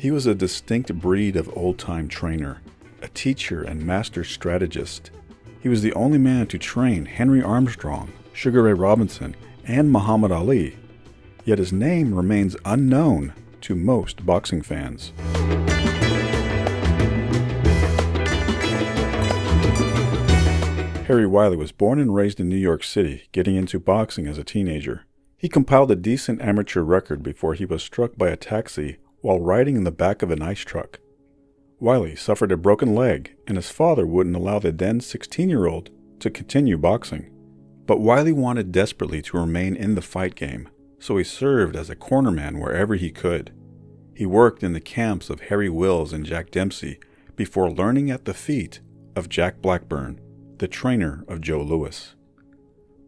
He was a distinct breed of old-time trainer, a teacher and master strategist. He was the only man to train Henry Armstrong, Sugar Ray Robinson, and Muhammad Ali, yet his name remains unknown to most boxing fans. Harry Wiley was born and raised in New York City, getting into boxing as a teenager. He compiled a decent amateur record before he was struck by a taxi while riding in the back of an ice truck. Wiley suffered a broken leg, and his father wouldn't allow the then 16-year-old to continue boxing. But Wiley wanted desperately to remain in the fight game, so he served as a cornerman wherever he could. He worked in the camps of Harry Wills and Jack Dempsey before learning at the feet of Jack Blackburn, the trainer of Joe Louis.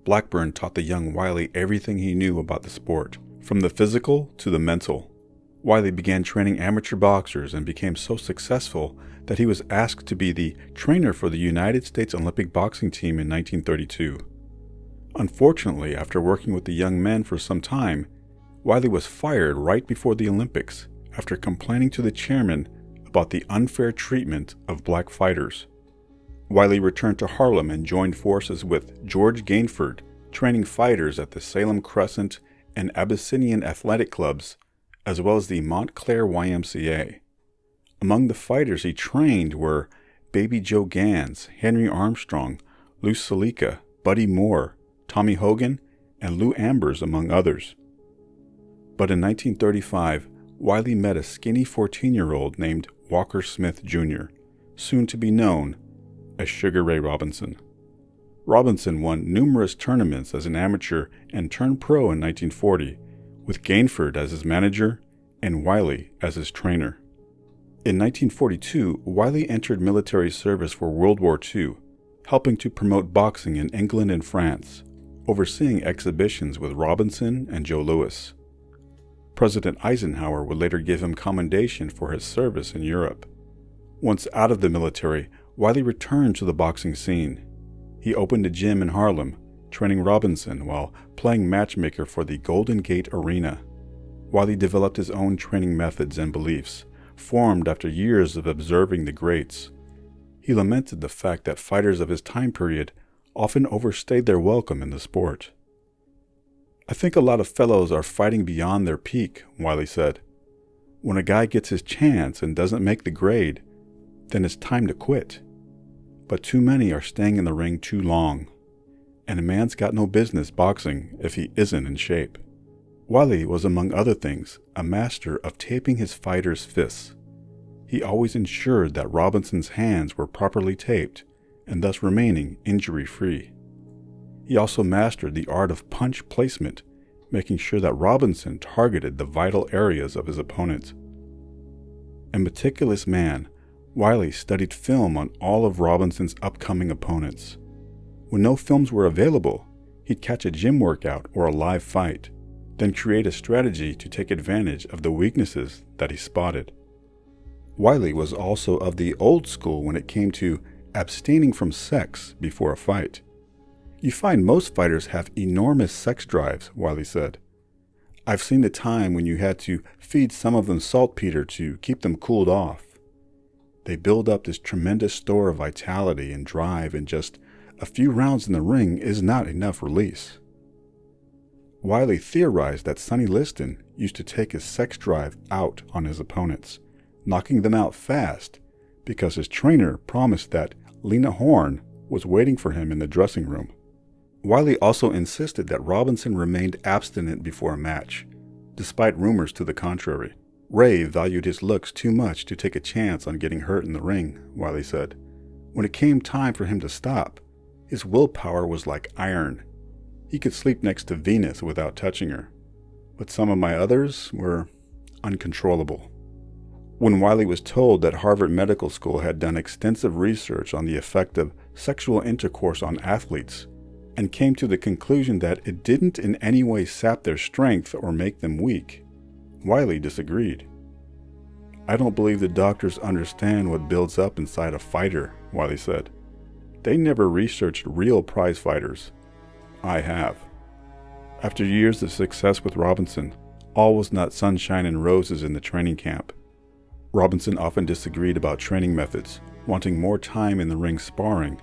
Blackburn taught the young Wiley everything he knew about the sport, from the physical to the mental. Wiley began training amateur boxers and became so successful that he was asked to be the trainer for the United States Olympic boxing team in 1932. Unfortunately, after working with the young men for some time, Wiley was fired right before the Olympics after complaining to the chairman about the unfair treatment of black fighters. Wiley returned to Harlem and joined forces with George Gainford, training fighters at the Salem Crescent and Abyssinian athletic clubs, as well as the Montclair YMCA. Among the fighters he trained were Baby Joe Gans, Henry Armstrong, Lou Salica, Buddy Moore, Tommy Hogan, and Lou Ambers, among others. But in 1935, Wiley met a skinny 14-year-old named Walker Smith Jr., soon to be known as Sugar Ray Robinson. Robinson won numerous tournaments as an amateur and turned pro in 1940, with Gainford as his manager and Wiley as his trainer. In 1942, Wiley entered military service for World War II, helping to promote boxing in England and France, overseeing exhibitions with Robinson and Joe Louis. President Eisenhower would later give him commendation for his service in Europe. Once out of the military, Wiley returned to the boxing scene. He opened a gym in Harlem, training Robinson while playing matchmaker for the Golden Gate Arena. Wiley developed his own training methods and beliefs, formed after years of observing the greats. He lamented the fact that fighters of his time period often overstayed their welcome in the sport. "I think a lot of fellows are fighting beyond their peak," Wiley said. "When a guy gets his chance and doesn't make the grade, then it's time to quit. But too many are staying in the ring too long, and a man's got no business boxing if he isn't in shape." Wiley was, among other things, a master of taping his fighters' fists. He always ensured that Robinson's hands were properly taped and thus remaining injury-free. He also mastered the art of punch placement, making sure that Robinson targeted the vital areas of his opponent. A meticulous man, Wiley studied film on all of Robinson's upcoming opponents. When no films were available, he'd catch a gym workout or a live fight, then create a strategy to take advantage of the weaknesses that he spotted. Wiley was also of the old school when it came to abstaining from sex before a fight. "You find most fighters have enormous sex drives," Wiley said. "I've seen the time when you had to feed some of them saltpeter to keep them cooled off. They build up this tremendous store of vitality and drive, and just a few rounds in the ring is not enough release." Wiley theorized that Sonny Liston used to take his sex drive out on his opponents, knocking them out fast because his trainer promised that Lena Horne was waiting for him in the dressing room. Wiley also insisted that Robinson remained abstinent before a match, despite rumors to the contrary. "Ray valued his looks too much to take a chance on getting hurt in the ring," Wiley said. "When it came time for him to stop, his willpower was like iron. He could sleep next to Venus without touching her. But some of my others were uncontrollable." When Wiley was told that Harvard Medical School had done extensive research on the effect of sexual intercourse on athletes, and came to the conclusion that it didn't in any way sap their strength or make them weak, Wiley disagreed. "I don't believe the doctors understand what builds up inside a fighter," Wiley said. "They never researched real prize fighters. I have." After years of success with Robinson, all was not sunshine and roses in the training camp. Robinson often disagreed about training methods, wanting more time in the ring sparring,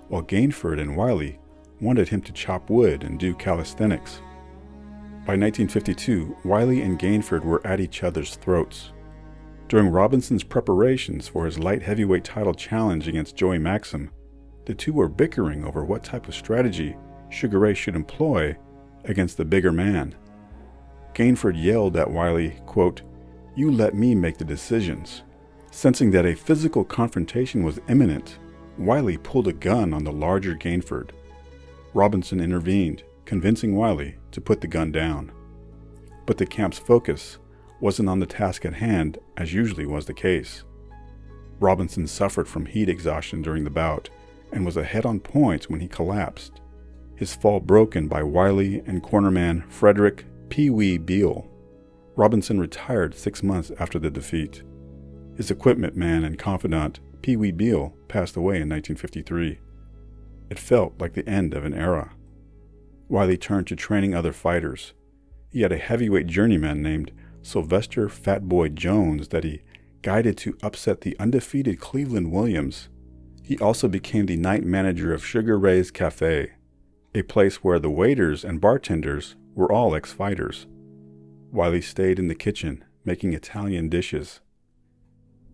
while Gainford and Wiley wanted him to chop wood and do calisthenics. By 1952, Wiley and Gainford were at each other's throats. During Robinson's preparations for his light heavyweight title challenge against Joey Maxim, the two were bickering over what type of strategy Sugar Ray should employ against the bigger man. Gainford yelled at Wiley, quote, "You let me make the decisions." Sensing that a physical confrontation was imminent, Wiley pulled a gun on the larger Gainford. Robinson intervened, convincing Wiley to put the gun down. But the camp's focus wasn't on the task at hand, as usually was the case. Robinson suffered from heat exhaustion during the bout and was ahead on points when he collapsed, his fall broken by Wiley and cornerman Frederick Pee Wee Beal. Robinson retired 6 months after the defeat. His equipment man and confidant, Pee Wee Beal, passed away in 1953. It felt like the end of an era. Wiley turned to training other fighters. He had a heavyweight journeyman named Sylvester Fatboy Jones that he guided to upset the undefeated Cleveland Williams. He also became the night manager of Sugar Ray's Cafe, a place where the waiters and bartenders were all ex-fighters. Wiley stayed in the kitchen, making Italian dishes.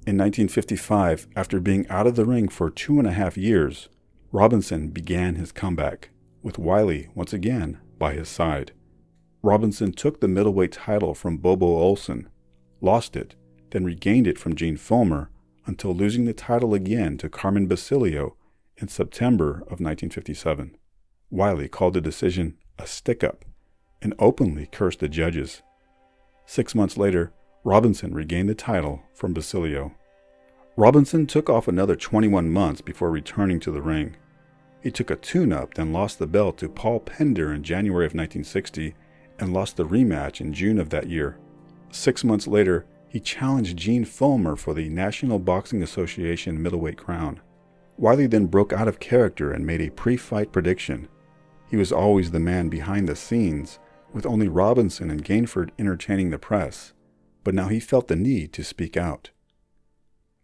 In 1955, after being out of the ring for 2.5 years, Robinson began his comeback, with Wiley once again by his side. Robinson took the middleweight title from Bobo Olson, lost it, then regained it from Gene Fullmer until losing the title again to Carmen Basilio in September of 1957. Wiley called the decision a stick-up and openly cursed the judges. 6 months later, Robinson regained the title from Basilio. Robinson took off another 21 months before returning to the ring. He took a tune-up, then lost the belt to Paul Pender in January of 1960 and lost the rematch in June of that year. 6 months later, he challenged Gene Fullmer for the National Boxing Association middleweight crown. Wiley then broke out of character and made a pre-fight prediction. He was always the man behind the scenes, with only Robinson and Gainford entertaining the press, but now he felt the need to speak out.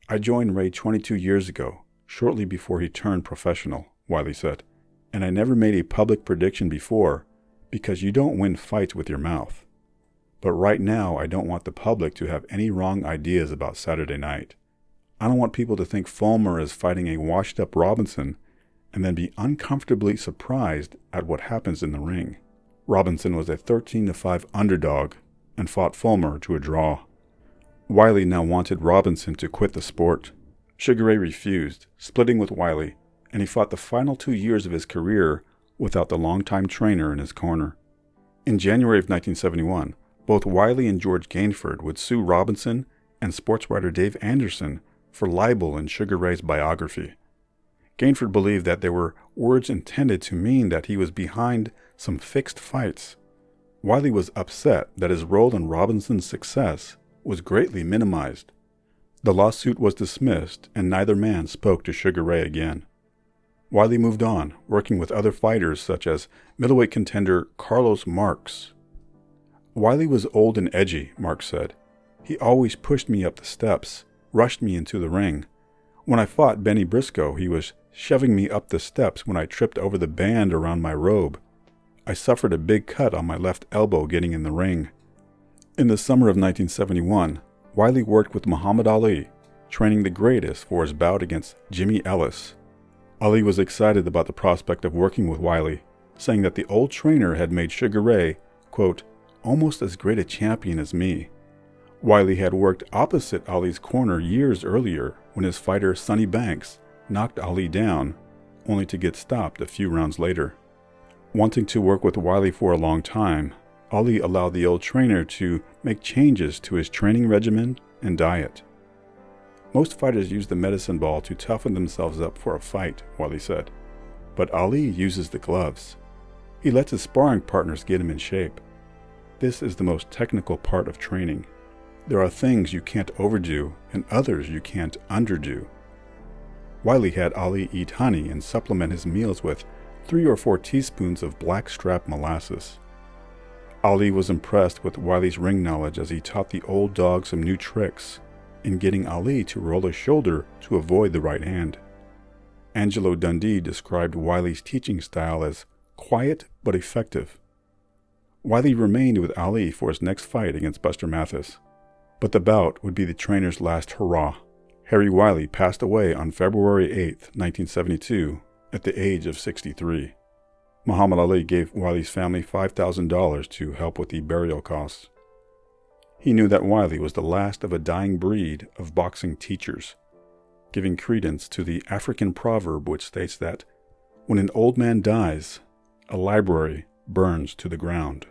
"I joined Ray 22 years ago, shortly before he turned professional," Wiley said, "and I never made a public prediction before, because you don't win fights with your mouth. But right now, I don't want the public to have any wrong ideas about Saturday night. I don't want people to think Fullmer is fighting a washed-up Robinson and then be uncomfortably surprised at what happens in the ring." Robinson was a 13-5 underdog and fought Fullmer to a draw. Wiley now wanted Robinson to quit the sport. Sugar Ray refused, splitting with Wiley, and he fought the final 2 years of his career without the longtime trainer in his corner. In January of 1971, both Wiley and George Gainford would sue Robinson and sports writer Dave Anderson for libel in Sugar Ray's biography. Gainford believed that there were words intended to mean that he was behind some fixed fights. Wiley was upset that his role in Robinson's success was greatly minimized. The lawsuit was dismissed, and neither man spoke to Sugar Ray again. Wiley moved on, working with other fighters such as middleweight contender Carlos Marx. "Wiley was old and edgy," Marx said. "He always pushed me up the steps, rushed me into the ring. When I fought Benny Briscoe, he was shoving me up the steps when I tripped over the band around my robe. I suffered a big cut on my left elbow getting in the ring." In the summer of 1971, Wiley worked with Muhammad Ali, training the greatest for his bout against Jimmy Ellis. Ali was excited about the prospect of working with Wiley, saying that the old trainer had made Sugar Ray, quote, "almost as great a champion as me." Wiley had worked opposite Ali's corner years earlier when his fighter Sonny Banks knocked Ali down, only to get stopped a few rounds later. Wanting to work with Wiley for a long time, Ali allowed the old trainer to make changes to his training regimen and diet. "Most fighters use the medicine ball to toughen themselves up for a fight," Wiley said. "But Ali uses the gloves. He lets his sparring partners get him in shape. This is the most technical part of training. There are things you can't overdo and others you can't underdo." Wiley had Ali eat honey and supplement his meals with 3 or 4 teaspoons of blackstrap molasses. Ali was impressed with Wiley's ring knowledge as he taught the old dog some new tricks. in getting Ali to roll his shoulder to avoid the right hand. Angelo Dundee described Wiley's teaching style as quiet but effective. Wiley remained with Ali for his next fight against Buster Mathis, but the bout would be the trainer's last hurrah. Harry Wiley passed away on February 8, 1972, at the age of 63. Muhammad Ali gave Wiley's family $5,000 to help with the burial costs. He knew that Wiley was the last of a dying breed of boxing teachers, giving credence to the African proverb which states that when an old man dies, a library burns to the ground.